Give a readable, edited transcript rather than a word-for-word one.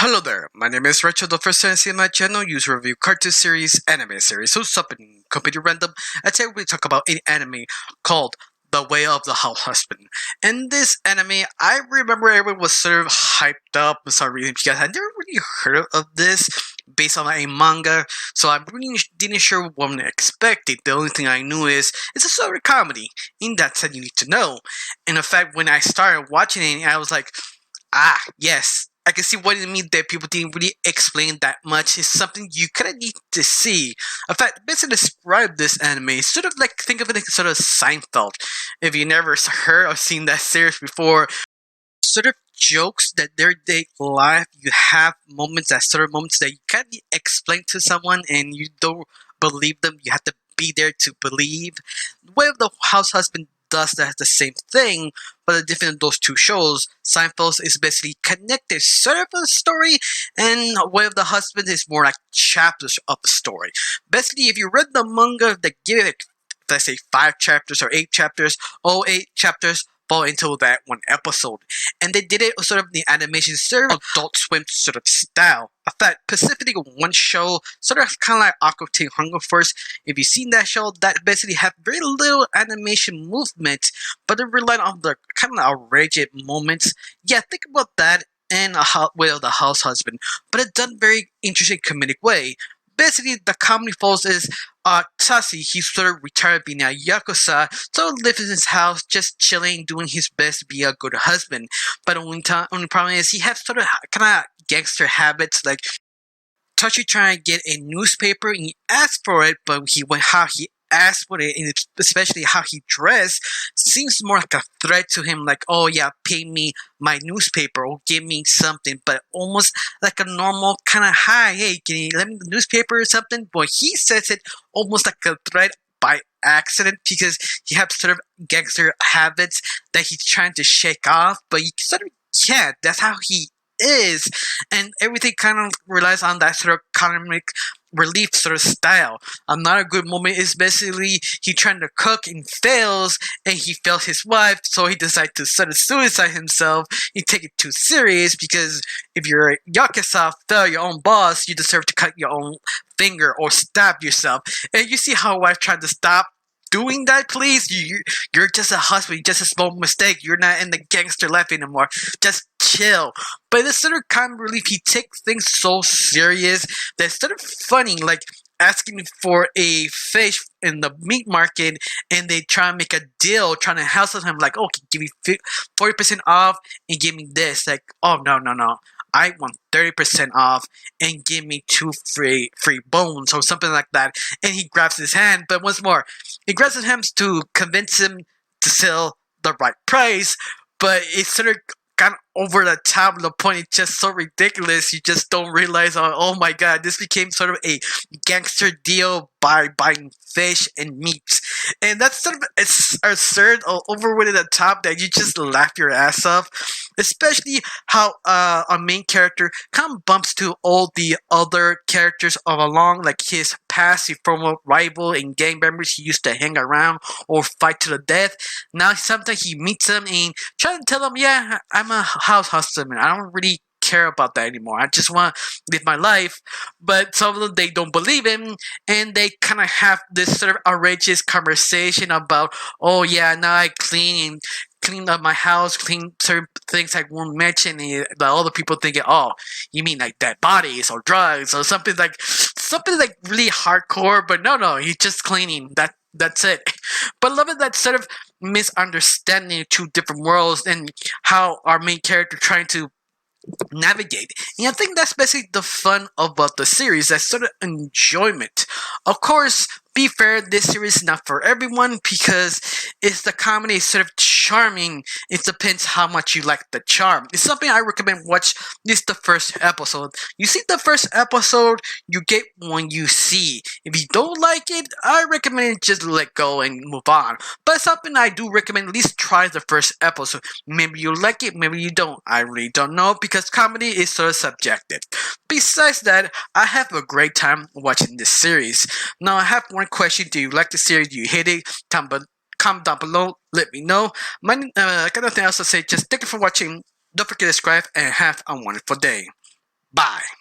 Hello there, my name is Rachel, the first time see my channel, user review cartoon series, anime series, so something completely random. And today we talk about an anime called The Way of the House Husband. And this anime, I remember everyone was sort of hyped up for some reason because I never really heard of this based on a manga, so I really didn't sure what I'm expecting. The only thing I knew is it's a sort of comedy. In that sense, you need to know. And in fact, when I started watching it, I was like, yes. I can see what it means that people didn't really explain that much. It's something you kind of need to see. In fact, best to describe this anime, sort of like think of it as sort of Seinfeld. If you never heard or seen that series before, sort of jokes that their day life, you have moments that sort of moments that you can't explain to someone and you don't believe them. You have to be there to believe. The Way of the House Husband does that the same thing, but the difference in those two shows, Seinfeld is basically connected sort of a story, and Way of the Husband is more like chapters of a story. Basically, if you read the manga, they give it, let's say, 5 chapters or 8 chapters, all 8 chapters fall into that one episode. And they did it sort of the animation, sort of Adult Swim sort of style. In fact, specifically one show, sort of kind of like Aqua Teen Hunger Force. If you've seen that show, that basically had very little animation movement, but it relied on the kind of outrageous moments. Yeah, think about that and Way of the House Husband, but it's done very interesting comedic way. Basically, the comedy falls is Tashi, he's sort of retired being a Yakuza, so lives in his house just chilling, doing his best to be a good husband. But only problem is he has sort of kind of gangster habits, like Tashi trying to get a newspaper and he asked for it, but how he asked for it, and especially how he dressed, seems more like a threat to him. Like, oh yeah, pay me my newspaper or give me something, but almost like a normal kind of hi, hey, can you let me the newspaper or something? But he says it almost like a threat by accident because he has sort of gangster habits that he's trying to shake off, but he sort of can't. That's how he is, and everything kind of relies on that sort of comic relief sort of style. Another good moment is basically he trying to cook and fails, and he fails his wife, so he decides to sort of suicide himself. He take it too serious because if you're a yakuza, fail your own boss, you deserve to cut your own finger or stab yourself. And you see how wife tried to stop doing that, please. You're just a husband, just a small mistake. You're not in the gangster life anymore. Just chill. But this sort of comic relief, he takes things so serious that it's sort of funny, like asking for a fish in the meat market, and they try and make a deal, trying to hassle him, like, oh, give me 40% off and give me this. Like, oh, no. I want 30% off and give me 2 free bones or something like that. And he grabs his hand, but once more, he grabs his hands to convince him to sell the right price, but it's sort of kind of over the top of the point. It's just so ridiculous. You just don't realize, oh my god, this became sort of a gangster deal by buying fish and meats. And that's sort of it's absurd or over with at the top that you just laugh your ass off. Especially how our main character kind of bumps to all the other characters all along, like his past, his former rival and gang members he used to hang around or fight to the death. Now sometimes he meets them and tries to tell them, yeah, I'm a house husband. I don't really care about that anymore. I just want to live my life. But some of them, they don't believe him, and they kind of have this sort of outrageous conversation about, oh yeah, now I clean up my house, clean certain things I won't mention, and the other people thinking, oh, you mean like dead bodies or drugs or something like really hardcore. But no, he's just cleaning. That's it. But I love it, that sort of misunderstanding two different worlds and how our main character trying to navigate. And I think that's basically the fun about the series, that sort of enjoyment. Of course, be fair, this series is not for everyone because it's the comedy is sort of charming. It depends how much you like the charm. It's something I recommend watch at least the first episode. You see the first episode, you get one you see. If you don't like it, I recommend just let go and move on. But something I do recommend, at least try the first episode. Maybe you like it, maybe you don't. I really don't know because comedy is sort of subjective. Besides that, I have a great time watching this series. Now I have one question. Do you like the series? Do you hate it? Comment down below. Let me know. I got nothing else to say. Just thank you for watching. Don't forget to subscribe and have a wonderful day. Bye.